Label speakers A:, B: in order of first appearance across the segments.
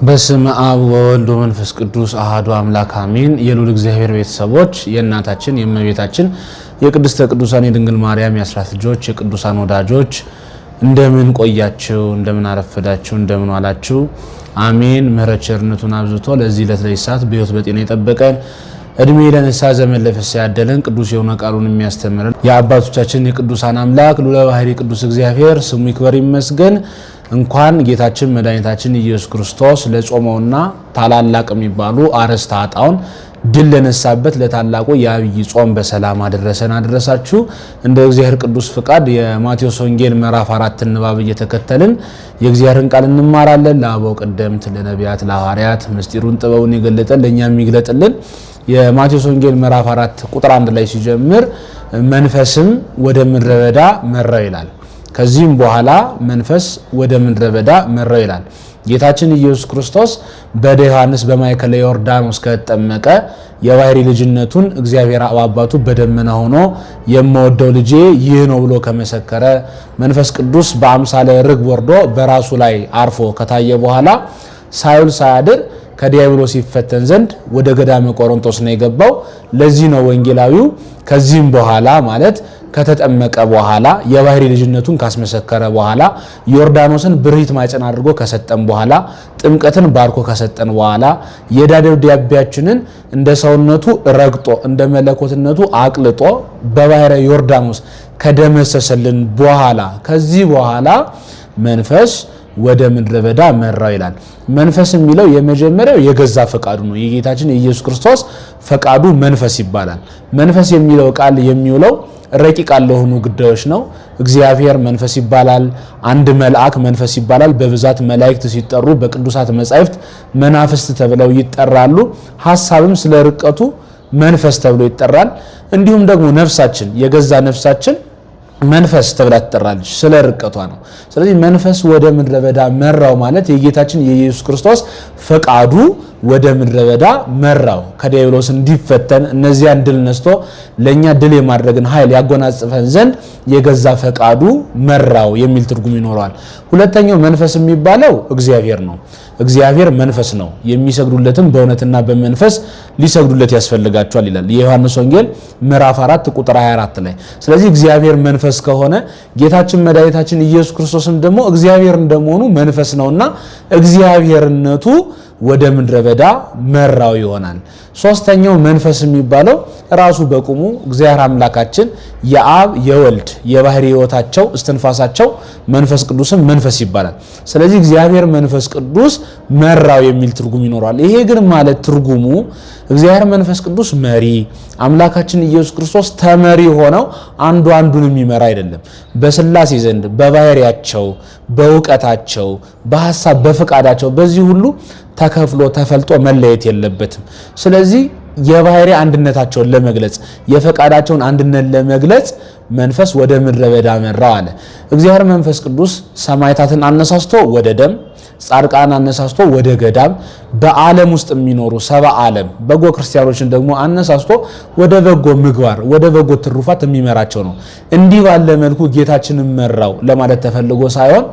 A: በስመ አብ ወወልድ ወመንፈስ ቅዱስ አሐዱ አምላክ አሜን። የልዑል እግዚአብሔር ቤተሰቦች የእናታችን የእመቤታችን የቅድስተ ቅዱሳን የድንግል ማርያም የአስራት ልጆች የቅዱሳን ወዳጆች እንደምን ቆያችሁ? እንደምን አረፈዳችሁ? እንደምን ዋላችሁ? አሜን። ምህረት ቸርነቱን አብዝቶ ለዚህ ዕለት ለዚህ ሰዓት በሕይወት በጤና የጠበቀን እድሜ ለነሳ ዘመን ለፍስሐ ያደለን ቅዱስ የሆነ ቃሉን የሚያስተምረን የአባቶቻችን የቅዱሳን አምላክ ልዑለ ባሕርይ ቅዱስ እግዚአብሔር ስሙ ይክበር ይመስገን። እንኳን ጌታችን መድኃኒታችን ኢየሱስ ክርስቶስ ለጾመውና ታላላቅ የሚባሉ አርዕስተ ኃጣውእ ድል ለነሳበት ለታላቁ የዐቢይ ጾም በሰላም አደረሰን አደረሳችሁ። እንደ እግዚአብሔር ቅዱስ ፍቃድ የማቴዎስ ወንጌል ምዕራፍ 4 ንባብ እየተከተልን የእግዚአብሔርን ቃል እንማራለን። ለአበው ቀደምት ለነቢያት ለሐዋርያት ምስጢሩን ጥበቡን የገለጠን ለእኛም የሚግለጥልን የማቴዎስ ወንጌል ምዕራፍ 4 ቁጥር 1 ላይ ሲጀምር መንፈስም ወደ ምድረ በዳ መራው ይላል። ከዚህም በኋላ መንፈስ ወደ ምድረ በዳ መራው ይላል። ጌታችን ኢየሱስ ክርስቶስ በደ ዮሐንስ በማእከለ ዮርዳኖስ ከተጠመቀ የባሕርይ ልጅነቱን እግዚአብሔር አባቱ በደመና ሆኖ የምወደው ልጄ ይህ ነው ብሎ ከመሰከረ መንፈስ ቅዱስ በአምሳለ ርግብ ወርዶ በራሱ ላይ አርፎ ከታየ በኋላ ሳይውል ሳያድር ከዲያብሎስ ይፈተን ዘንድ ወደ ገዳመ ቆሮንቶስ ነው የገባው። ለዚህ ነው ወንጌላዊው ከዚህም በኋላ ማለት ከተጠመቀ በኋላ የባሕርይ ልጅነቱን ካስመሰከረ በኋላ ዮርዳኖስን ብርሂት ማዕፀን አድርጎ ከሰጠን በኋላ ጥምቀትን ባርኮ ከሰጠን በኋላ የዕዳ ደብዳቤያችንን እንደ ሰውነቱ ረግጦ እንደ መለኮትነቱ አቅልጦ በባሕረ ዮርዳኖስ ከደመሰሰልን በኋላ ከዚህ በኋላ መንፈስ ወደ ምድረ በዳ መራው ይላል። መንፈስ የሚለው የመጀመሪያው የገዛ ፈቃዱ ነው። የጌታችን የኢየሱስ ክርስቶስ ፈቃዱ መንፈስ ይባላል። መንፈስ የሚለው ቃል የሚውለው ረቂቃን ለሆኑ ጉዳዮች ነው። እግዚአብሔር መንፈስ ይባላል። አንድ መልአክ መንፈስ ይባላል። በብዛት መላእክት ሲጠሩ በቅዱሳት መጻሕፍት መናፍስት ተብለው ይጠራሉ። ሐሳብም ስለ ርቀቱ መንፈስ ተብሎ ይጠራል። እንዲሁም ደግሞ ነፍሳችን የገዛ ነፍሳችን መንፈስ ተብላ ትጠራለች ስለ ርቀቷ ነው። ስለዚህ መንፈስ ወደ ምድረ በዳ መራው ማለት የጌታችን የኢየሱስ ክርስቶስ ፈቃዱ ወደ ምድረ በዳ መራው ከዲያብሎስ እንዲፈተን እነዚያን ድል ነስቶ ለኛ ድል የማድረግን ኃይል ያጎናጽፈን ዘንድ የገዛ ፈቃዱ መራው የሚል ትርጉም ይኖረዋል። ሁለተኛው መንፈስ የሚባለው እግዚአብሔር ነው። እግዚአብሔር መንፈስ ነው፣ የሚሰግዱለትም በእውነትና በመንፈስ ሊሰግዱለት ያስፈልጋቸዋል ይላል የዮሐንስ ወንጌል ምዕራፍ 4 ቁጥር 24 ላይ። ስለዚህ እግዚአብሔር መንፈስ ከሆነ ጌታችን መድኃኒታችን ኢየሱስ ክርስቶስም ደግሞ እግዚአብሔር እንደመሆኑ መንፈስ ነውና እግዚአብሔርነቱ ወደ ምድረ በዳ መራው ይሆናል። ሶስተኛው መንፈስ የሚባለው ራሱ በቁሙ እግዚአብሔር አምላካችን የአብ የወልድ የባሕርይ ሕይወታቸው እስትንፋሳቸው መንፈስ ቅዱስም መንፈስ ይባላል። ስለዚህ እግዚአብሔር መንፈስ ቅዱስ መራው የሚል ትርጉም ይኖራል። ይሄ ግን ማለት ትርጉሙ እግዚአብሔር መንፈስ ቅዱስ መሪ፣ አምላካችን ኢየሱስ ክርስቶስ ተመሪ ሆነው አንዱ አንዱን የሚመራ አይደለም። በሥላሴ ዘንድ በባሕርያቸው በእውቀታቸው በሐሳብ በፈቃዳቸው በዚህ ሁሉ ተከፍሎ ተፈልጦ መለየት የለበትም። ስለዚህ የባሕርይ አንድነታቸውን ለመግለጽ የፈቃዳቸውን አንድነት ለመግለጽ መንፈስ ወደ ምድረ በዳ መራው አለ። እግዚአብሔር መንፈስ ቅዱስ ሰማዕታትን አነሳስቶ ወደ ደም፣ ጻድቃን አነሳስቶ ወደ ገዳም፣ በዓለም ውስጥ የሚኖሩ ሰባ ዓለም በጎ ክርስቲያኖችን ደግሞ አነሳስቶ ወደ በጎ ምግባር ወደ በጎ ትሩፋት የሚመራቸው ነው። እንዲህ ባለ መልኩ ጌታችንን መራው ለማለት ተፈልጎ ሳይሆን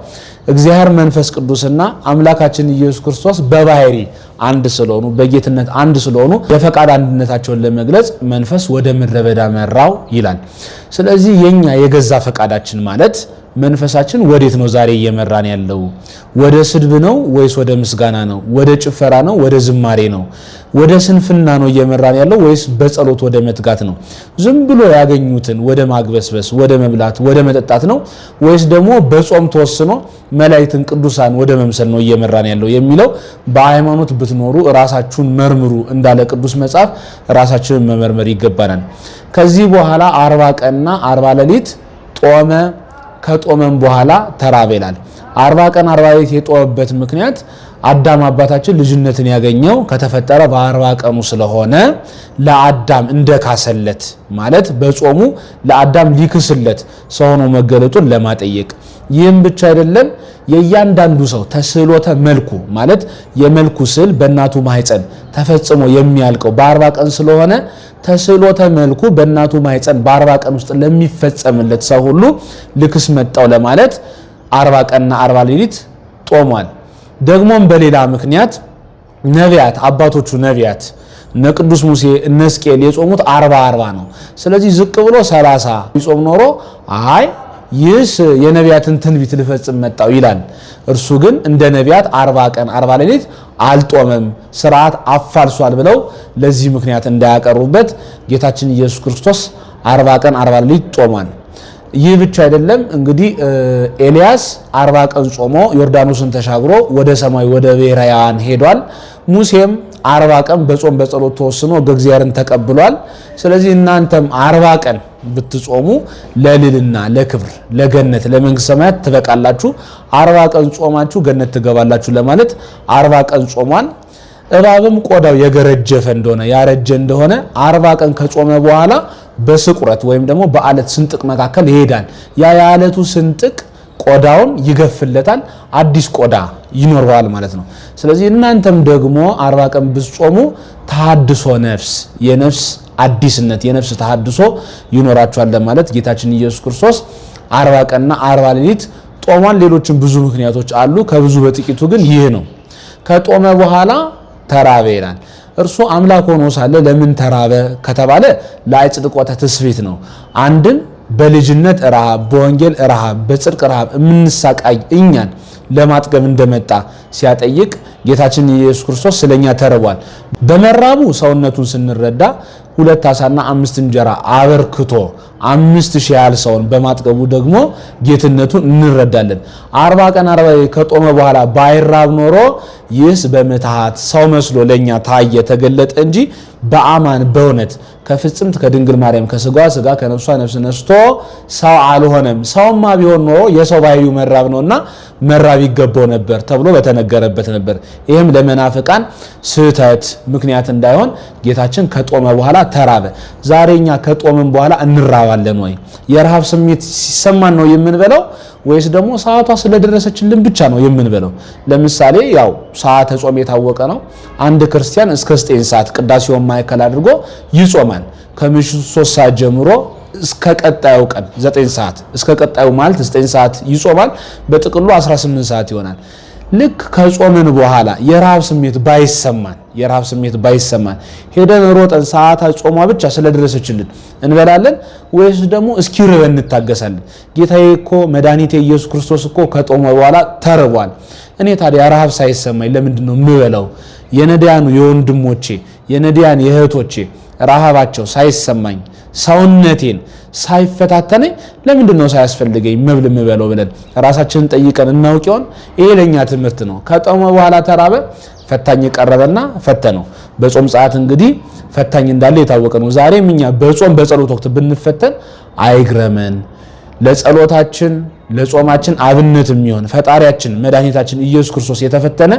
A: እግዚአብሔር መንፈስ ቅዱስና አምላካችን ኢየሱስ ክርስቶስ በባሕርይ አንድ ስለሆኑ በጌትነት አንድ ስለሆኑ የፈቃድ አንድነታቸውን ለመግለጽ መንፈስ ወደ ምድረ በዳ መራው ይላል። ስለዚህ የኛ የገዛ ፈቃዳችን ማለት መንፈሳችን ወዴት ነው ዛሬ እየመራን ያለው? ወደ ስድብ ነው ወይስ ወደ ምስጋና ነው? ወደ ጭፈራ ነው ወደ ዝማሬ ነው? ወደ ስንፍና ነው እየመራን ያለው ወይስ በጸሎት ወደ መትጋት ነው? ዝም ብሎ ያገኙትን ወደ ማግበስበስ ወደ መብላት ወደ መጠጣት ነው ወይስ ደግሞ በጾም ተወስኖ መላእክትን ቅዱሳን ወደ መምሰል ነው እየመራን ያለው የሚለው በሃይማኖት ብትኖሩ ራሳችሁን መርምሩ እንዳለ ቅዱስ መጽሐፍ ራሳችንን መመርመር ይገባናል። ከዚህ በኋላ 40 ቀንና 40 ሌሊት ጦመ፣ ከጦመም በኋላ ተራበ ይላል። 40 ቀን 40 ሌሊት የጦመበት ምክንያት አዳም አባታችን ልጅነትን ያገኘው ከተፈጠረ በ40 ቀኑ ስለሆነ ለአዳም እንደካሰለት ማለት በጾሙ ለአዳም ሊክስለት ሰው ሆኖ መገለጡን ለማጠየቅ። ይህም ብቻ አይደለም፣ የእያንዳንዱ ሰው ተስዕሎተ መልኩ ማለት የመልኩ ስዕል በእናቱ ማህፀን ተፈጽሞ የሚያልቀው በ40 ቀን ስለሆነ ተስዕሎተ መልኩ በእናቱ ማህፀን በ40 ቀን ውስጥ ለሚፈጸምለት ሰው ሁሉ ልክስ መጣው ለማለት 40 ቀንና 40 ሌሊት ጦሟል። ደግሞም በሌላ ምክንያት ነቢያት አባቶቹ ነቢያት እነ ቅዱስ ሙሴ እነ ሕዝቅኤል የጾሙት 40 ነው። ስለዚህ ዝቅ ብሎ 30 ይጾም ኖሮ አይ ይህስ የነቢያትን ትንቢት ልፈጽም መጣው ይላል። እርሱ ግን እንደ ነቢያት 40 ቀን 40 ሌሊት አልጦመም፣ ስርዓት አፋልሷል ብለው ለዚህ ምክንያት እንዳያቀርቡበት ጌታችን ኢየሱስ ክርስቶስ 40 ቀን 40 ሌሊት ጾሟል። ይህ ብቻ አይደለም እንግዲህ ኤልያስ 40 ቀን ጾሞ ዮርዳኖስን ተሻግሮ ወደ ሰማይ ወደ ብሔረ ሕያዋን ሄዷል። ሙሴም 40 ቀን በጾም በጸሎት ተወስኖ እግዚአብሔርን ተቀብሏል። ስለዚህ እናንተም 40 ቀን ብትጾሙ ለልልና ለክብር ለገነት ለመንግስተ ሰማያት ትበቃላችሁ። 40 ቀን ጾማችሁ ገነት ትገባላችሁ ለማለት 40 ቀን ጾሟል። እባብም ቆዳው የገረጀፈ እንደሆነ ያረጀ እንደሆነ 40 ቀን ከጾመ በኋላ በስቁረት ወይም ደግሞ በአለት ስንጥቅ መካከል ይሄዳል። ያ የአለቱ ስንጥቅ ቆዳውን ይገፍለታል፣ አዲስ ቆዳ ይኖረዋል ማለት ነው። ስለዚህ እናንተም ደግሞ 40 ቀን ብትጾሙ ተሐድሶ ነፍስ የነፍስ አዲስነት የነፍስ ተሐድሶ ይኖራችኋል ለማለት ጌታችን ኢየሱስ ክርስቶስ 40 ቀንና 40 ሌሊት ጾሟል። ሌሎችም ብዙ ምክንያቶች አሉ። ከብዙ በጥቂቱ ግን ይህ ነው። ከጦመ በኋላ ተራበ ይላል። እርሱ አምላክ ሆኖ ሳለ ለምን ተራበ ከተባለ ለአጽድቆተ ትስብእት ነው። አንድን በልጅነት ረሃብ፣ በወንጌል ረሃብ፣ በጽድቅ ረሃብ የምንሳቃይ እኛን ለማጥገብ እንደመጣ ሲያጠይቅ ጌታችን ኢየሱስ ክርስቶስ ስለኛ ተርቧል። በመራቡ ሰውነቱን ስንረዳ 2 ዓሣና 5 እንጀራ አበርክቶ 5000 ያህል ሰውን በማጥገቡ ደግሞ ጌትነቱን እንረዳለን። 40 ቀን 40 ከጦመ በኋላ ባይራብ ኖሮ ይህስ በምትሃት ሰው መስሎ ለኛ ታየ ተገለጠ እንጂ በአማን በእውነት ከፍጽምት ከድንግል ማርያም ከስጋዋ ስጋ ከነፍሷ ነፍስ ነስቶ ሰው አልሆነም። ሰውማ ቢሆን ኖሮ የሰው ባህሪው መራብ ነውና መራብ ይገባው ነበር ተብሎ በተነገረበት ነበር። ይህም ለመናፍቃን ስህተት ምክንያት እንዳይሆን ጌታችን ከጦመ በኋላ ተራበ። ዛሬኛ ከጦመን በኋላ እንራባለን ወይ? የረሃብ ስሜት ሲሰማን ነው የምንበለው ወይስ ደግሞ ሰዓቷ ስለደረሰችልን ብቻ ነው የምንበለው? ለምሳሌ ያው ሰዓተ ጾም የታወቀ ነው። አንድ ክርስቲያን እስከ 9 ሰዓት ቅዳሴውን ማዕከል አድርጎ ይጾማል። ከምሽቱ 3 ሰዓት ጀምሮ እስከ ቀጣዩ ቀን 9 ሰዓት እስከ ቀጣዩ ማለት 9 ሰዓት ይጾማል። በጥቅሉ 18 ሰዓት ይሆናል። ልክ ከጾምን በኋላ የረሃብ ስሜት ባይሰማን ሄደን ሮጠን ሰዓታ ጾሟ ብቻ ስለደረሰችልን እንበላለን ወይስ ደግሞ እስኪርበን እንታገሳለን? ጌታዬ እኮ መድኃኒቴ ኢየሱስ ክርስቶስ እኮ ከጦመ በኋላ ተርቧል። እኔ ታዲያ ረሃብ ሳይሰማኝ ለምንድን ነው የምበላው? የነዳያኑ የወንድሞቼ የነዳያን የእህቶቼ ረሃባቸው ሳይሰማኝ ሰውነቴን ሳይፈታተነኝ ለምንድን ነው ሳያስፈልገኝ መብል የምበለው ብለን ራሳችንን ጠይቀን እናውቅ ይሆን? ይሄ ለኛ ትምህርት ነው። ከጦመ በኋላ ተራበ፣ ፈታኝ ቀረበና ፈተነው። በጾም ሰዓት እንግዲህ ፈታኝ እንዳለ የታወቀ ነው። ዛሬም እኛ በጾም በጸሎት ወቅት ብንፈተን አይግረመን። ለጸሎታችን ለጾማችን አብነት የሚሆን ፈጣሪያችን መድኃኒታችን ኢየሱስ ክርስቶስ የተፈተነ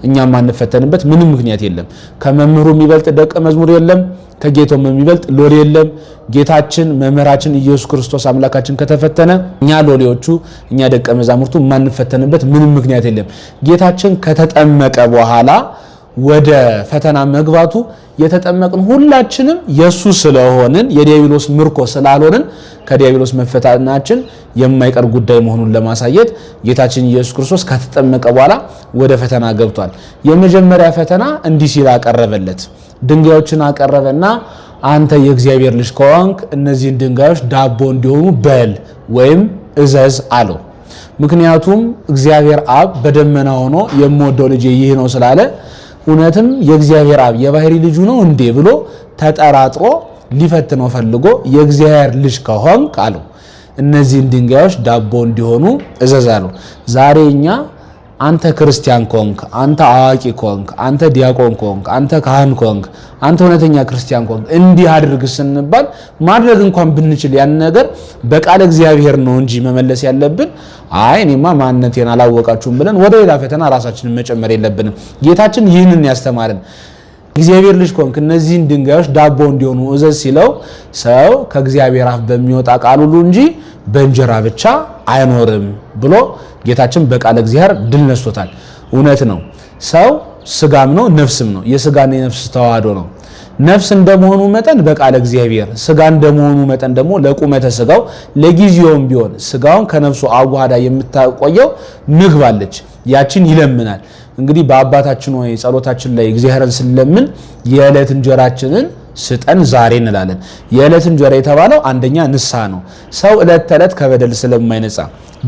A: እኛም ማንፈተንበት ምንም ምክንያት የለም። ከመምህሩ የሚበልጥ ደቀ መዝሙር የለም፣ ከጌታው የሚበልጥ ሎሌ የለም። ጌታችን መምህራችን ኢየሱስ ክርስቶስ አምላካችን ከተፈተነ እኛ ሎሌዎቹ እኛ ደቀ መዛሙርቱ ማንፈተንበት ምንም ምክንያት የለም። ጌታችን ከተጠመቀ በኋላ ወደ ፈተና መግባቱ የተጠመቅን ሁላችንም የሱ ስለሆንን የዲያብሎስ ምርኮ ስላልሆንን ከዲያብሎስ መፈተናችን የማይቀር ጉዳይ መሆኑን ለማሳየት ጌታችን ኢየሱስ ክርስቶስ ከተጠመቀ በኋላ ወደ ፈተና ገብቷል። የመጀመሪያ ፈተና እንዲህ ሲል አቀረበለት። ድንጋዮችን አቀረበና አንተ የእግዚአብሔር ልጅ ከሆንክ እነዚህን ድንጋዮች ዳቦ እንዲሆኑ በል ወይም እዘዝ አለው። ምክንያቱም እግዚአብሔር አብ በደመና ሆኖ የምወደው ልጅ ይህ ነው ስላለ እውነትም የእግዚአብሔር አብ የባህሪ ልጁ ነው እንዴ ብሎ ተጠራጥሮ ሊፈትነው ፈልጎ የእግዚአብሔር ልጅ ከሆንክ አለው እነዚህን ድንጋዮች ዳቦ እንዲሆኑ እዘዝ አለው። ዛሬ እኛ አንተ ክርስቲያን ኮንክ፣ አንተ አዋቂ ኮንክ፣ አንተ ዲያቆን ኮንክ፣ አንተ ካህን ኮንክ፣ አንተ እውነተኛ ክርስቲያን ኮንክ እንዲህ አድርግ ስንባል ማድረግ እንኳን ብንችል ያን ነገር በቃል እግዚአብሔር ነው እንጂ መመለስ ያለብን አይ እኔማ ማንነቴን አላወቃችሁም ብለን ወደ ሌላ ፈተና ራሳችንን መጨመር የለብንም። ጌታችን ይህንን ያስተማረን እግዚአብሔር ልጅ ኮንክ እነዚህን ድንጋዮች ዳቦ እንዲሆኑ እዘዝ ሲለው ሰው ከእግዚአብሔር አፍ በሚወጣ ቃል ሁሉ እንጂ በእንጀራ ብቻ አይኖርም ብሎ ጌታችን በቃል እግዚአብሔር ድል ነስቶታል። እውነት ነው። ሰው ስጋም ነው ነፍስም ነው። የስጋና የነፍስ ተዋህዶ ነው። ነፍስ እንደመሆኑ መጠን በቃል እግዚአብሔር፣ ስጋ እንደመሆኑ መጠን ደግሞ ለቁመተ ስጋው ለጊዜውም ቢሆን ስጋውን ከነፍሱ አዋሃዳ የምታቆየው ምግብ አለች። ያችን ይለምናል። እንግዲህ በአባታችን ሆይ ጸሎታችን ላይ እግዚአብሔርን ስለምን የዕለት እንጀራችንን ስጠን ዛሬ እንላለን። የዕለት እንጀራ የተባለው አንደኛ ንስሐ ነው። ሰው ዕለት ተዕለት ከበደል ስለማይነጻ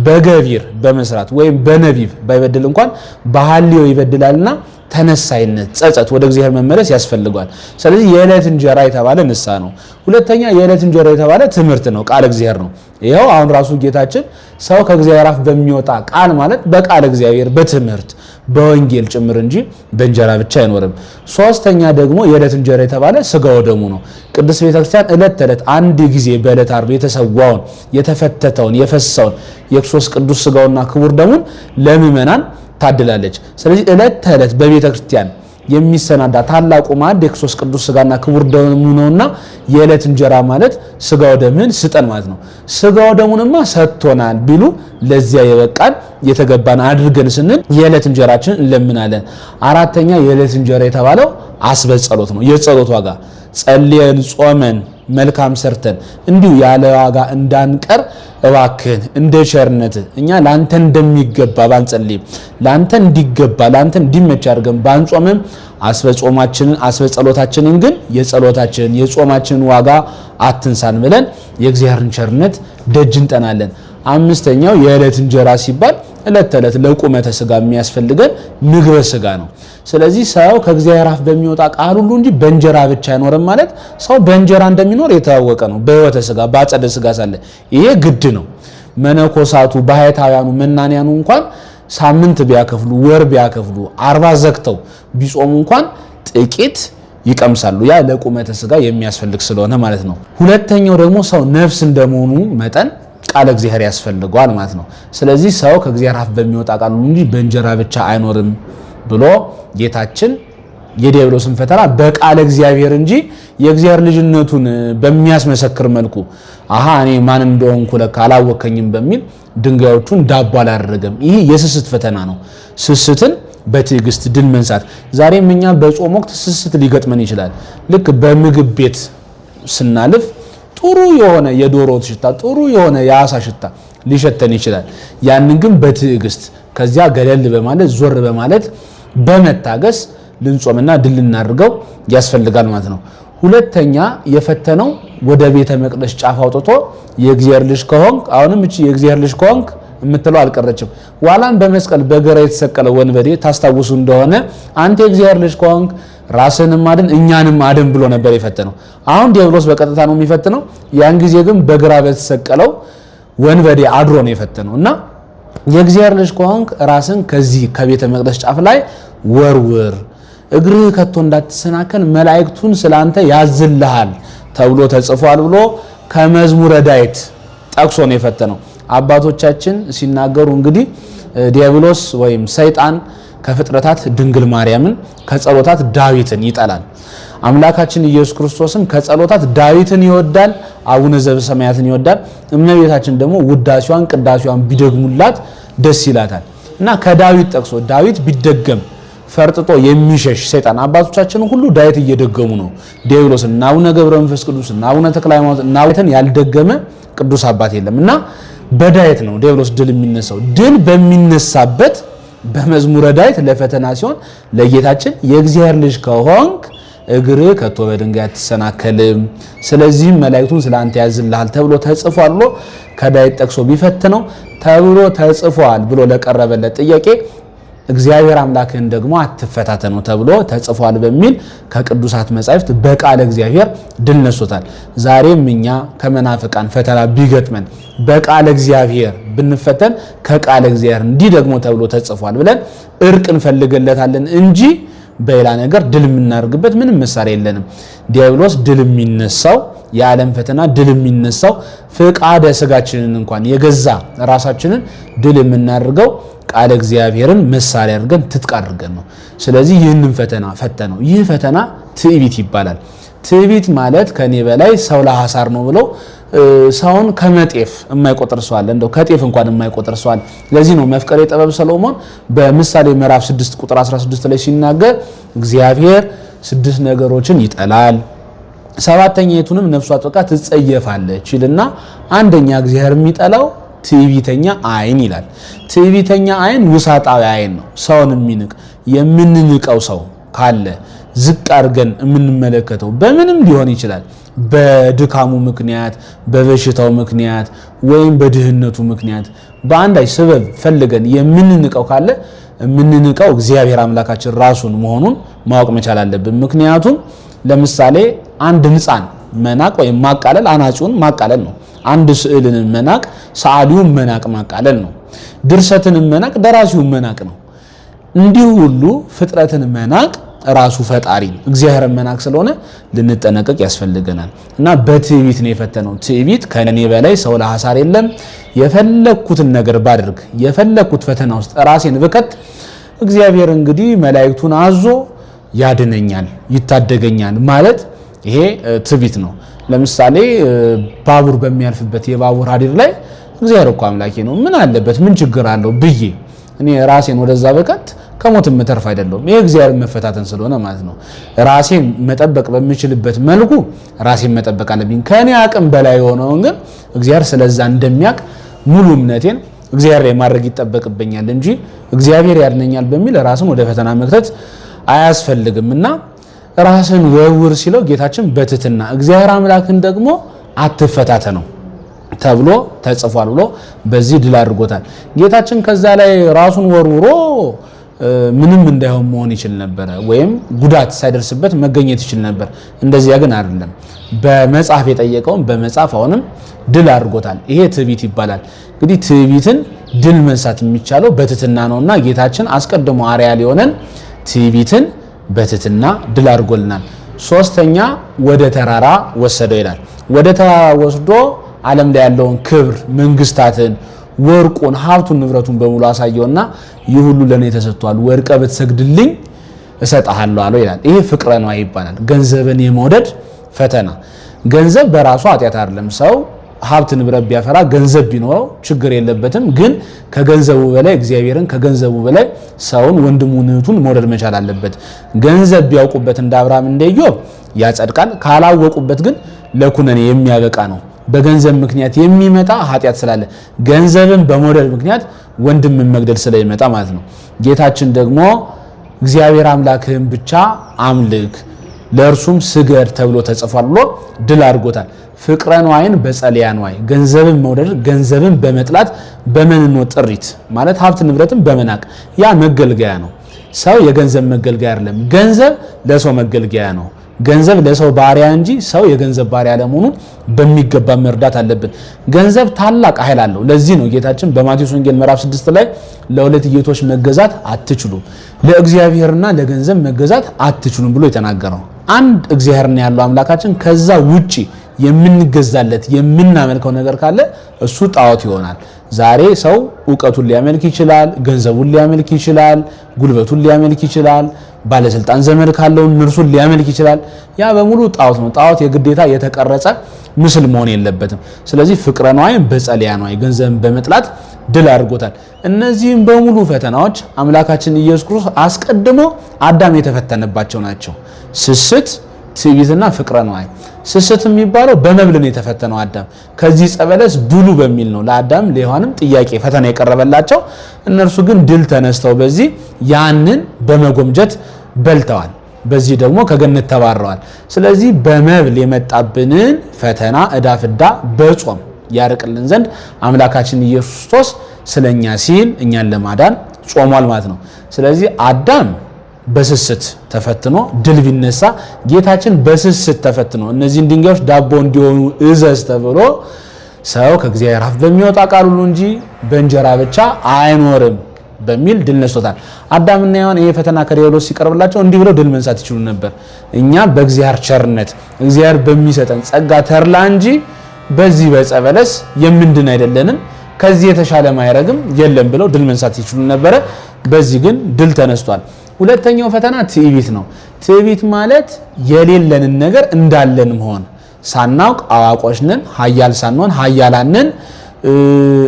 A: በገቢር በመስራት ወይም በነቢብ ባይበድል እንኳን በሐልዮ ይበድላልና ተነሳይነት ጸጸት ወደ እግዚአብሔር መመለስ ያስፈልጋል። ስለዚህ የዕለት እንጀራ የተባለ ንስሐ ነው። ሁለተኛ የዕለት እንጀራ የተባለ ትምህርት ነው፣ ቃል እግዚአብሔር ነው። ይሄው አሁን ራሱ ጌታችን ሰው ከእግዚአብሔር አፍ በሚወጣ ቃል ማለት በቃል እግዚአብሔር በትምህርት በወንጌል ጭምር እንጂ በእንጀራ ብቻ አይኖርም። ሶስተኛ ደግሞ የዕለት እንጀራ የተባለ ስጋው ደሙ ነው። ቅድስት ቤተክርስቲያን ዕለት ተዕለት አንድ ጊዜ በዕለት ዓርብ የተሰዋውን የተፈተተውን የፈሰሰውን የክርስቶስ ቅዱስ ስጋውና ክቡር ደሙን ለምእመናን ታድላለች። ስለዚህ ዕለት ተዕለት በቤተ ክርስቲያን የሚሰናዳ ታላቁ ማዕድ የክርስቶስ ቅዱስ ስጋና ክቡር ደሙ ነውና የዕለት እንጀራ ማለት ስጋው ደምህን ስጠን ማለት ነው። ስጋው ደሙንማ ሰጥቶናል ቢሉ ለዚያ የበቃን የተገባን አድርገን ስንል የዕለት እንጀራችን እንለምናለን። አራተኛ የዕለት እንጀራ የተባለው አስበ ጸሎት ነው። የጸሎት ዋጋ ጸልየን ጾመን መልካም ሰርተን እንዲሁ ያለ ዋጋ እንዳንቀር እባክህን እንደ ቸርነት እኛ ላንተ እንደሚገባ ባንጸልይም ላንተ እንዲገባ ላንተ እንዲመች አድርገን ባንጾምም አስበጾማችንን አስበጸሎታችንን ግን የጸሎታችንን የጾማችንን ዋጋ አትንሳን ብለን የእግዚአብሔርን ቸርነት ደጅ እንጠናለን። አምስተኛው የዕለት እንጀራ ሲባል ዕለት ተዕለት ለቁመተ ስጋ የሚያስፈልገን ምግበ ስጋ ነው። ስለዚህ ሰው ከእግዚአብሔር አፍ በሚወጣ ቃል ሁሉ እንጂ በእንጀራ ብቻ አይኖርም ማለት ሰው በእንጀራ እንደሚኖር የታወቀ ነው። በሕይወተ ስጋ በአጸደ ስጋ ሳለ ይሄ ግድ ነው። መነኮሳቱ ባህታውያኑ መናንያኑ እንኳን ሳምንት ቢያከፍሉ ወር ቢያከፍሉ 40 ዘግተው ቢጾሙ እንኳን ጥቂት ይቀምሳሉ። ያ ለቁመተ ስጋ የሚያስፈልግ ስለሆነ ማለት ነው። ሁለተኛው ደግሞ ሰው ነፍስ እንደመሆኑ መጠን ቃል እግዚአብሔር ያስፈልገዋል ማለት ነው። ስለዚህ ሰው ከእግዚአብሔር አፍ በሚወጣ ቃል እንጂ በእንጀራ ብቻ አይኖርም ብሎ ጌታችን የዲያብሎስን ፈተና በቃል እግዚአብሔር እንጂ የእግዚአብሔር ልጅነቱን በሚያስመሰክር መልኩ እኔ ማን እንደሆንኩ ለካ አላወከኝም በሚል ድንጋዮቹን ዳቦ አላደረገም። ይህ የስስት ፈተና ነው። ስስትን በትዕግስት ድል መንሳት። ዛሬም እኛ በጾም ወቅት ስስት ሊገጥመን ይችላል። ልክ በምግብ ቤት ስናልፍ ጥሩ የሆነ የዶሮ ሽታ ጥሩ የሆነ የአሳ ሽታ ሊሸተን ይችላል። ያንን ግን በትዕግስት ከዚያ ገለል በማለት ዞር በማለት በመታገስ ልንጾምና ድል ልናደርገው ያስፈልጋል ማለት ነው። ሁለተኛ የፈተነው ወደ ቤተ መቅደስ ጫፍ አውጥቶ የእግዚአብሔር ልጅ ከሆንክ አሁንም እቺ የእግዚአብሔር ልጅ ከሆንክ የምትለው አልቀረችም። ዋላን በመስቀል በገራ የተሰቀለው ወንበዴ ታስታውሱ እንደሆነ አንተ የእግዚአብሔር ልጅ ከሆንክ ራስንም አድን እኛንም አድን ብሎ ነበር የፈተነው። አሁን ዲያብሎስ በቀጥታ ነው የሚፈትነው። ያን ጊዜ ግን በግራ በተሰቀለው ወንበዴ አድሮ ነው የፈተነው እና የእግዚአብሔር ልጅ ከሆንክ ራስን ከዚህ ከቤተ መቅደስ ጫፍ ላይ ወርውር፣ እግርህ ከቶ እንዳትሰናከል መላእክቱን ስላንተ ያዝልሃል ተብሎ ተጽፏል ብሎ ከመዝሙረ ዳዊት ጠቅሶ ነው የፈተነው። አባቶቻችን ሲናገሩ እንግዲህ ዲያብሎስ ወይም ሰይጣን ከፍጥረታት ድንግል ማርያምን ከጸሎታት ዳዊትን ይጠላል። አምላካችን ኢየሱስ ክርስቶስም ከጸሎታት ዳዊትን ይወዳል፣ አቡነ ዘበሰማያትን ይወዳል። እመቤታችን ደግሞ ውዳሴዋን ቅዳሴዋን ቢደግሙላት ደስ ይላታል እና ከዳዊት ጠቅሶ ዳዊት ቢደገም ፈርጥጦ የሚሸሽ ሰይጣን አባቶቻችን ሁሉ ዳዊት እየደገሙ ነው። ዲያብሎስን እና አቡነ ገብረ መንፈስ ቅዱስ እና አቡነ ተክለ ሃይማኖት እና ዳዊትን ያልደገመ ቅዱስ አባት የለም እና በዳዊት ነው ዲያብሎስ ድል የሚነሳው። ድል በሚነሳበት በመዝሙረ ዳዊት ለፈተና ሲሆን ለጌታችን የእግዚአብሔር ልጅ ከሆንክ እግርህ ከቶ በድንጋይ አትሰናከልም፣ ስለዚህም መላእክቱን ስላንተ ያዝልሃል ተብሎ ተጽፏል ብሎ ከዳዊት ጠቅሶ ቢፈትነው ተብሎ ተጽፏል ብሎ ለቀረበለት ጥያቄ እግዚአብሔር አምላክህን ደግሞ አትፈታተነው ተብሎ ተጽፏል በሚል ከቅዱሳት መጻሕፍት በቃለ እግዚአብሔር ድል ነሶታል። ዛሬም እኛ ከመናፍቃን ፈተና ቢገጥመን በቃለ እግዚአብሔር ብንፈተን ከቃለ እግዚአብሔር እንዲህ ደግሞ ተብሎ ተጽፏል ብለን እርቅ እንፈልገለታለን እንጂ በሌላ ነገር ድል የምናደርግበት ምንም መሳሪያ የለንም። ዲያብሎስ ድል የሚነሳው የዓለም ፈተና ድል የሚነሳው ፍቃደ ስጋችንን እንኳን የገዛ ራሳችንን ድል የምናደርገው ቃለ እግዚአብሔርን መሳሪያ አድርገን ትጥቅ አድርገን ነው። ስለዚህ ይህንን ፈተና ፈተነው። ይህ ፈተና ትዕቢት ይባላል። ትዕቢት ማለት ከኔ በላይ ሰው ለሐሳር ነው ብለው ሰውን ከመጤፍ የማይቆጥር ሰው አለ። እንደው ከጤፍ እንኳን የማይቆጥር ሰው አለ። ለዚህ ነው መፍቀሬ ጥበብ ሰሎሞን በምሳሌ ምዕራፍ 6 ቁጥር 16 ላይ ሲናገር እግዚአብሔር 6 ነገሮችን ይጠላል፣ ሰባተኛይቱንም ነፍሱ አጥብቃ ትጸየፋለች ይልና አንደኛ እግዚአብሔር የሚጠላው ትዕቢተኛ አይን ይላል። ትዕቢተኛ አይን ውሳጣዊ አይን ነው፣ ሰውን የሚንቅ የምንንቀው ሰው ካለ ዝቅ አድርገን የምንመለከተው በምንም ሊሆን ይችላል በድካሙ ምክንያት በበሽታው ምክንያት ወይም በድህነቱ ምክንያት በአንዳች ሰበብ ፈልገን የምንንቀው ካለ የምንንቀው እግዚአብሔር አምላካችን ራሱን መሆኑን ማወቅ መቻል አለብን ምክንያቱም ለምሳሌ አንድ ህፃን መናቅ ወይም ማቃለል አናጺውን ማቃለል ነው አንድ ስዕልን መናቅ ሰዓሊውን መናቅ ማቃለል ነው ድርሰትን መናቅ ደራሲውን መናቅ ነው እንዲሁ ሁሉ ፍጥረትን መናቅ ራሱ ፈጣሪ እግዚአብሔር መናቅ ስለሆነ ልንጠነቀቅ ያስፈልገናል እና በትዕቢት ነው የፈተነው ትዕቢት ከኔ በላይ ሰው ለሐሳር የለም የፈለኩትን ነገር ባድርግ የፈለኩት ፈተና ውስጥ ራሴን በከት እግዚአብሔር እንግዲህ መላእክቱን አዞ ያድነኛል ይታደገኛል ማለት ይሄ ትዕቢት ነው ለምሳሌ ባቡር በሚያልፍበት የባቡር ሀዲር ላይ እግዚአብሔር እኮ አምላኬ ነው ምን አለበት ምን ችግር አለው ብዬ እኔ ራሴን ወደዛ በከት ከሞት መተርፍ አይደለም ይሄ እግዚአብሔር መፈታተን ስለሆነ ማለት ነው ራሴን መጠበቅ በሚችልበት መልኩ ራሴን መጠበቅ አለብኝ ከኔ አቅም በላይ ሆነው ግን እግዚአብሔር ስለዛ እንደሚያቅ ሙሉ እምነቴን እግዚአብሔር ላይ ማድረግ ይተበቅብኛል እንጂ እግዚአብሔር ያድነኛል በሚል ራስን ወደ ፈተና መክተት አያስፈልግምና ራስን ወውር ሲለው ጌታችን በትህትና እግዚአብሔር አምላክን ደግሞ አትፈታተነው ተብሎ ተጽፏል ብሎ በዚህ ድል አድርጎታል ጌታችን ከዛ ላይ ራሱን ወርውሮ ምንም እንዳይሆን መሆን ይችል ነበር ወይም ጉዳት ሳይደርስበት መገኘት ይችል ነበር እንደዚያ ግን አይደለም በመጽሐፍ የጠየቀውን በመጽሐፍ አሁንም ድል አድርጎታል ይሄ ትዕቢት ይባላል እንግዲህ ትዕቢትን ድል መንሳት የሚቻለው በትህትና ነውና ጌታችን አስቀድሞ አርአያ ሊሆነን ትዕቢትን በትህትና ድል አድርጎልናል ሶስተኛ ወደ ተራራ ወሰደው ይላል ወደ ተራራ ወስዶ ዓለም ላይ ያለውን ክብር መንግስታትን ወርቁን ሀብቱን ንብረቱን በሙሉ አሳየውና ይህ ሁሉ ለኔ ተሰጥቷል ወርቀ በተሰግድልኝ እሰጣለሁ አለው ይላል ይሄ ፍቅረ ነዋይ ይባላል ገንዘብን የመውደድ ፈተና ገንዘብ በራሱ ኃጢአት አይደለም ሰው ሀብት ንብረት ቢያፈራ ገንዘብ ቢኖረው ችግር የለበትም ግን ከገንዘቡ በላይ እግዚአብሔርን ከገንዘቡ በላይ ሰውን ወንድሙን እህቱን መውደድ መቻል አለበት ገንዘብ ቢያውቁበት እንደ አብርሃም እንደ ኢዮብ ያጸድቃል ካላወቁበት ግን ለኩነኔ የሚያበቃ ነው በገንዘብ ምክንያት የሚመጣ ኃጢአት ስላለ ገንዘብን በመውደድ ምክንያት ወንድምን መግደል ስለሚመጣ ማለት ነው ጌታችን ደግሞ እግዚአብሔር አምላክህን ብቻ አምልክ ለእርሱም ስገድ ተብሎ ተጽፏል ብሎ ድል አድርጎታል ፍቅረ ነዋይን በጸልያ ነዋይ ገንዘብን መውደድ ገንዘብን በመጥላት በመንኖ ጥሪት ማለት ሀብት ንብረትን በመናቅ ያ መገልገያ ነው ሰው የገንዘብ መገልገያ አይደለም ገንዘብ ለሰው መገልገያ ነው ገንዘብ ለሰው ባሪያ እንጂ ሰው የገንዘብ ባሪያ ለመሆኑ በሚገባ መርዳት አለብን ገንዘብ ታላቅ ኃይል አለው ለዚህ ነው ጌታችን በማቴዎስ ወንጌል ምዕራፍ 6 ላይ ለሁለት ጌቶች መገዛት አትችሉም ለእግዚአብሔርና ለገንዘብ መገዛት አትችሉም ብሎ የተናገረው አንድ እግዚአብሔርና ያለው አምላካችን ከዛ ውጪ የምንገዛለት የምናመልከው ነገር ካለ እሱ ጣዖት ይሆናል ዛሬ ሰው ዕውቀቱን ሊያመልክ ይችላል ገንዘቡን ሊያመልክ ይችላል ጉልበቱን ሊያመልክ ይችላል ባለስልጣን ዘመድ ካለው እርሱን ሊያመልክ ይችላል ያ በሙሉ ጣዖት ነው ጣዖት የግዴታ የተቀረጸ ምስል መሆን የለበትም ስለዚህ ፍቅረ ነዋይን በጸልያ ነዋይ ገንዘብን በመጥላት ድል አድርጎታል እነዚህም በሙሉ ፈተናዎች አምላካችን ኢየሱስ ክርስቶስ አስቀድሞ አዳም የተፈተነባቸው ናቸው ስስት ትዕቢትና ፍቅረ ነዋይ ስስት የሚባለው በመብል ነው የተፈተነው አዳም ከዚህ ጸበለስ ብሉ በሚል ነው ለአዳም ለዮሐንም ጥያቄ ፈተና የቀረበላቸው እነርሱ ግን ድል ተነስተው በዚህ ያንን በመጎምጀት በልተዋል በዚህ ደግሞ ከገነት ተባረዋል ስለዚህ በመብል የመጣብንን ፈተና እዳፍዳ በጾም ያርቅልን ዘንድ አምላካችን ኢየሱስ ክርስቶስ ስለኛ ሲል እኛን ለማዳን ጾሟል ማለት ነው ስለዚህ አዳም በስስት ተፈትኖ ድል ቢነሳ ጌታችን በስስት ተፈትኖ እነዚህ ድንጋዮች ዳቦ እንዲሆኑ እዘዝ ተብሎ ሰው ከእግዚአብሔር አፍ በሚወጣ ቃል ሁሉ እንጂ በእንጀራ ብቻ አይኖርም በሚል ድል ነስቶታል አዳምና ሔዋን ይሄ ፈተና ከዲያብሎስ ሲቀርብላቸው እንዲህ ብለው ድል መንሳት ይችሉ ነበር እኛ በእግዚአብሔር ቸርነት እግዚአብሔር በሚሰጠን ጸጋ ተርላ እንጂ በዚህ በጸበለስ የምንድን አይደለንም ከዚህ የተሻለ ማይረግም የለም ብለው ድል መንሳት ይችሉ ነበር በዚህ ግን ድል ተነስቷል ሁለተኛው ፈተና ትዕቢት ነው ትዕቢት ማለት የሌለንን ነገር እንዳለን መሆን ሳናውቅ አዋቆች ነን ኃያል ሳንሆን ኃያላን ነን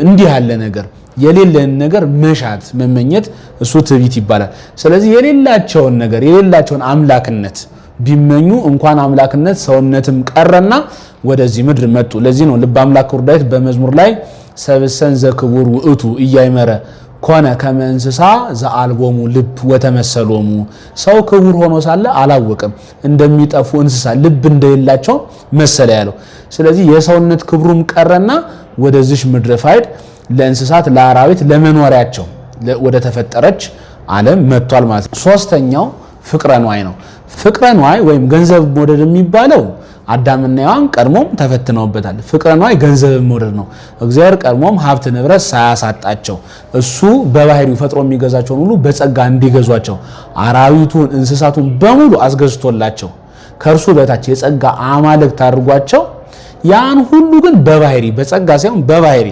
A: እንዲህ ያለ ነገር የሌለንን ነገር መሻት መመኘት እሱ ትዕቢት ይባላል ስለዚህ የሌላቸውን ነገር የሌላቸውን አምላክነት ቢመኙ እንኳን አምላክነት ሰውነትም ቀረና ወደዚህ ምድር መጡ ለዚህ ነው ልበ አምላክ ቁርዳይት በመዝሙር ላይ ሰብሰን ዘክቡር ውእቱ እያይመረ ኮነ ከመ እንስሳ ዘአልቦሙ ልብ ወተመሰሎሙ ሰው ክቡር ሆኖ ሳለ አላወቅም እንደሚጠፉ እንስሳ ልብ እንደሌላቸው መሰለ ያለው። ስለዚህ የሰውነት ክብሩም ቀረና ወደዚህ ምድረ ፋይድ ለእንስሳት ለአራዊት ለመኖሪያቸው ወደ ተፈጠረች ዓለም መጥቷል ማለት ነው። ሶስተኛው ፍቅረ ንዋይ ነው። ፍቅረ ንዋይ ወይም ገንዘብ መውደድ የሚባለው አዳምና ሔዋን ቀድሞም ተፈትነውበታል። ፍቅረ ንዋይ ገንዘብ መውደድ ነው። እግዚአብሔር ቀድሞም ሀብት ንብረት ሳያሳጣቸው እሱ በባህሪው ፈጥሮ የሚገዛቸውን ሁሉ በጸጋ እንዲገዟቸው አራዊቱን እንስሳቱን በሙሉ አስገዝቶላቸው ከእርሱ በታች የጸጋ አማልክት አድርጓቸው ያን ሁሉ ግን በባህሪ በጸጋ ሳይሆን በባህሪ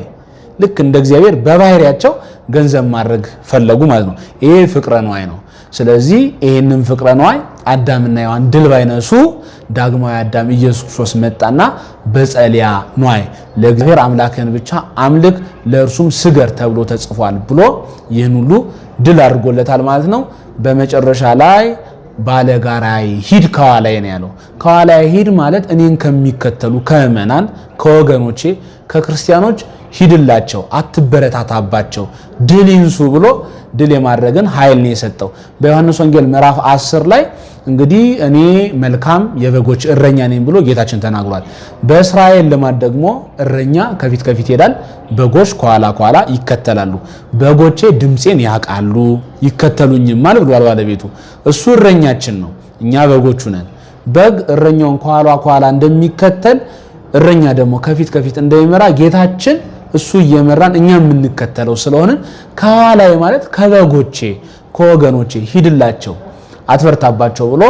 A: ልክ እንደ እግዚአብሔር በባህሪያቸው ገንዘብ ማድረግ ፈለጉ ማለት ነው። ይሄ ፍቅረ ንዋይ ነው። ስለዚህ ይሄንን ፍቅረ ንዋይ አዳምና ሔዋን ድል ባይነሱ ዳግማዊ አዳም ኢየሱስ ክርስቶስ መጣና በጸሊያ ንዋይ ለእግዚአብሔር አምላክን ብቻ አምልክ ለእርሱም ስገር ተብሎ ተጽፏል ብሎ ይህን ሁሉ ድል አድርጎለታል ማለት ነው። በመጨረሻ ላይ ባለጋራይ ሂድ ከኋላዬ ነው ያለው። ከኋላዬ ሂድ ማለት እኔን ከሚከተሉ ከምእመናን ከወገኖቼ ከክርስቲያኖች ሂድላቸው፣ አትበረታታባቸው፣ ድል ይንሱ ብሎ ድል የማድረግን ኃይል ነው የሰጠው። በዮሐንስ ወንጌል ምዕራፍ 10 ላይ እንግዲህ እኔ መልካም የበጎች እረኛ ነኝ ብሎ ጌታችን ተናግሯል። በእስራኤል ልማድ ደግሞ እረኛ ከፊት ከፊት ይሄዳል፣ በጎች ከኋላ ከኋላ ይከተላሉ። በጎቼ ድምፄን ያውቃሉ ይከተሉኝማል ብሏል ባለቤቱ። እሱ እረኛችን ነው፣ እኛ በጎቹ ነን። በግ እረኛውን ከኋላ ከኋላ እንደሚከተል እረኛ ደግሞ ከፊት ከፊት እንደሚመራ ጌታችን እሱ እየመራን እኛ የምንከተለው ስለሆነ ከኋላዬ ማለት ከበጎቼ ከወገኖቼ ሂድላቸው አትበርታባቸው ብሎ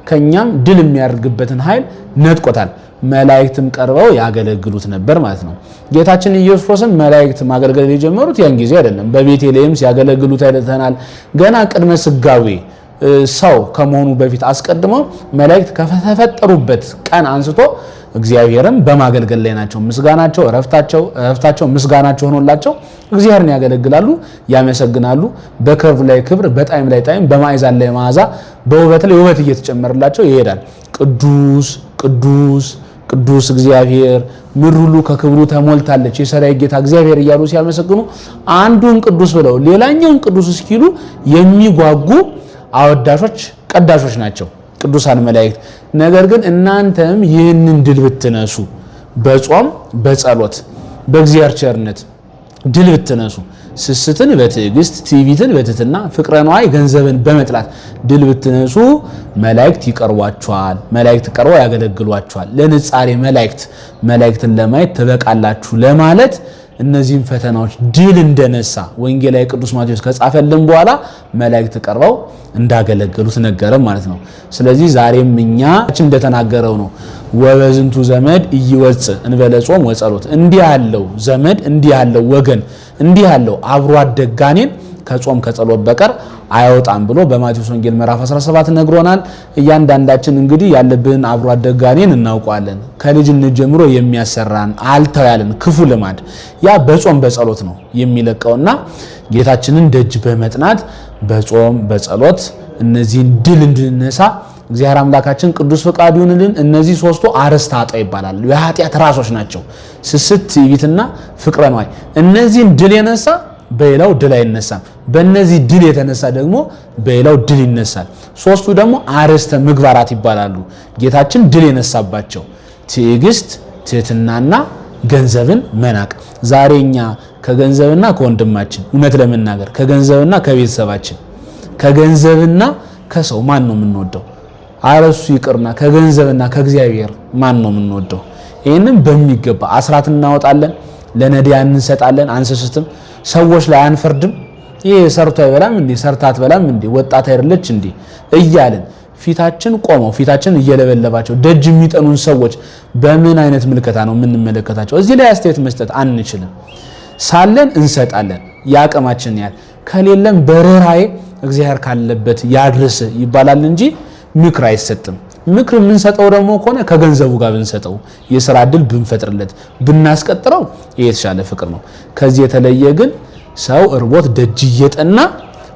A: ከኛም ድል የሚያደርግበትን ኃይል ነጥቆታል። መላእክትም ቀርበው ያገለግሉት ነበር ማለት ነው። ጌታችን ኢየሱስ ክርስቶስን መላእክት ማገልገል የጀመሩት ያን ጊዜ አይደለም። በቤተልሔም ሲያገለግሉት አይተናል። ገና ቅድመ ስጋዌ ሰው ከመሆኑ በፊት አስቀድመው መላእክት ከተፈጠሩበት ቀን አንስቶ እግዚአብሔርን በማገልገል ላይ ናቸው። ምስጋናቸው እረፍታቸው ምስጋናቸው ሆኖላቸው እግዚአብሔርን ያገለግላሉ፣ ያመሰግናሉ። በክብር ላይ ክብር፣ በጣዕም ላይ ጣዕም፣ በማዕዛ ላይ መዓዛ፣ በውበት ላይ ውበት እየተጨመረላቸው ይሄዳል። ቅዱስ ቅዱስ ቅዱስ እግዚአብሔር ምድር ሁሉ ከክብሩ ተሞልታለች የሰራዊት ጌታ እግዚአብሔር እያሉ ሲያመሰግኑ አንዱን ቅዱስ ብለው ሌላኛውን ቅዱስ እስኪሉ የሚጓጉ አወዳሾች ቀዳሾች ናቸው ቅዱሳን መላእክት። ነገር ግን እናንተም ይህንን ድል ብትነሱ በጾም በጸሎት በእግዚአብሔር ቸርነት ድል ብትነሱ ስስትን በትዕግስት ትዕቢትን በትህትና ፍቅረ ንዋይ ገንዘብን በመጥላት ድል ብትነሱ መላእክት ይቀርቧቸዋል። መላእክት ቀርበው ያገለግሏቸዋል። ለንጻሬ መላእክትን ለማየት ትበቃላችሁ ለማለት እነዚህን ፈተናዎች ድል እንደነሳ ወንጌላዊ ቅዱስ ማቴዎስ ከጻፈልን በኋላ መላእክት ቀርበው እንዳገለገሉት ነገረን ማለት ነው። ስለዚህ ዛሬም እኛ እንደተናገረው ነው ወበዝንቱ ዘመድ እይወጽእ እንበለ ጾም ወጸሎት። እንዲህ ያለው ዘመድ እንዲህ ያለው ወገን እንዲህ ያለው አብሮ አደጋኔን ከጾም ከጸሎት በቀር አይወጣም ብሎ በማቴዎስ ወንጌል ምዕራፍ 17 ነግሮናል። እያንዳንዳችን እንግዲህ ያለብን አብሮ አደጋኔን እናውቀዋለን። ከልጅነት ጀምሮ የሚያሰራን አልተው ያለን ክፉ ልማድ ያ በጾም በጸሎት ነው የሚለቀውና ጌታችንን ደጅ በመጥናት በጾም በጸሎት እነዚህን ድል እንድንነሳ እግዚአብሔር አምላካችን ቅዱስ ፈቃዱ ይሁንልን። እነዚህ ሶስቱ አርእስተ ኃጣውእ ይባላሉ። የኃጢአት ራሶች ናቸው። ስስት፣ ትዕቢትና ፍቅረ ንዋይ። እነዚህን ድል የነሳ በሌላው ድል አይነሳም። በእነዚህ ድል የተነሳ ደግሞ በሌላው ድል ይነሳል። ሶስቱ ደግሞ አርእስተ ምግባራት ይባላሉ። ጌታችን ድል የነሳባቸው ትዕግስት፣ ትህትናና ገንዘብን መናቅ። ዛሬ እኛ ከገንዘብና ከወንድማችን እውነት ለመናገር ከገንዘብና ከቤተሰባችን ከገንዘብና ከሰው ማን ነው የምንወደው? አረሱ ይቅርና ከገንዘብና ከእግዚአብሔር ማን ነው የምንወደው? ይህንን በሚገባ አስራት እናወጣለን፣ ለነዳያን እንሰጣለን፣ አንሰስትም፣ ሰዎች ላይ አንፈርድም። ይሄ ሰርቶ አይበላም እንዴ ሰርታ አትበላም እንዴ ወጣት አይደለች እንዴ እያልን ፊታችን ቆመው ፊታችን እየለበለባቸው ደጅ የሚጠኑን ሰዎች በምን አይነት ምልከታ ነው የምንመለከታቸው? እዚህ ላይ አስተያየት መስጠት አንችልም። ሳለን እንሰጣለን ያቀማችን ያህል፣ ከሌለም በርህራሄ እግዚአብሔር ካለበት ያድርስ ይባላል እንጂ ምክር አይሰጥም። ምክር የምንሰጠው ደግሞ ከሆነ ከገንዘቡ ጋር ብንሰጠው የሥራ ዕድል ብንፈጥርለት ብናስቀጥረው የተሻለ ፍቅር ነው። ከዚህ የተለየ ግን ሰው እርቦት ደጅ እየጠና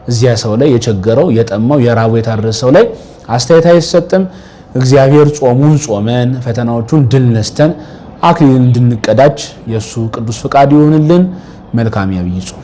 A: እዚያ ሰው ላይ የቸገረው የጠማው የራቡ የታረሰ ሰው ላይ አስተያየት አይሰጥም። እግዚአብሔር ጾሙን ጾመን ፈተናዎቹን ድል ነስተን አክሊል እንድንቀዳጅ የሱ ቅዱስ ፈቃድ ይሁንልን። መልካም የዐቢይ ጾም